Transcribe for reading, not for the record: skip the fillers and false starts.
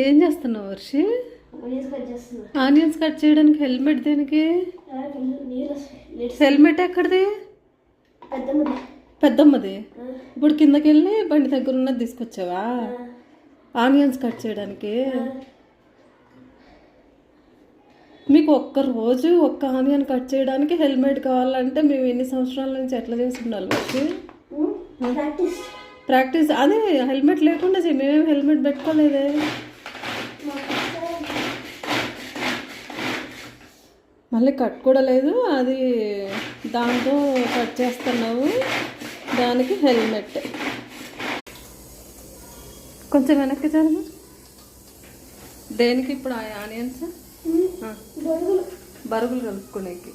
ఏం చేస్తున్నావు Varshi? Onions cut చేయడానికి హెల్మెట్ దేనికి? హెల్మెట్ ఎక్కడిది? పెద్దమ్మది. ఇప్పుడు కిందకి వెళ్ళి బండి దగ్గర ఉన్నది తీసుకొచ్చావా ఆనియన్స్ కట్ చేయడానికి? మీకు ఒక్క ఆనియన్ కట్ చేయడానికి హెల్మెట్ కావాలంటే మేము ఎన్ని సంవత్సరాల నుంచి ఎట్లా చేసి ఉండాలి వర్షి? ప్రాక్టీస్ అదే హెల్మెట్ లేకుండా చెయ్యి. మేమేం హెల్మెట్ పెట్టుకోలేదే. మళ్ళీ కట్ కూడా లేదు, అది దాంతో కట్ చేస్తున్నావు, దానికి హెల్మెట్. కొంచెం వెనక్కి జరుగు. దేనికి ఇప్పుడు ఆ ఆనియన్స్? బరుగులు కలుపుకునేకి.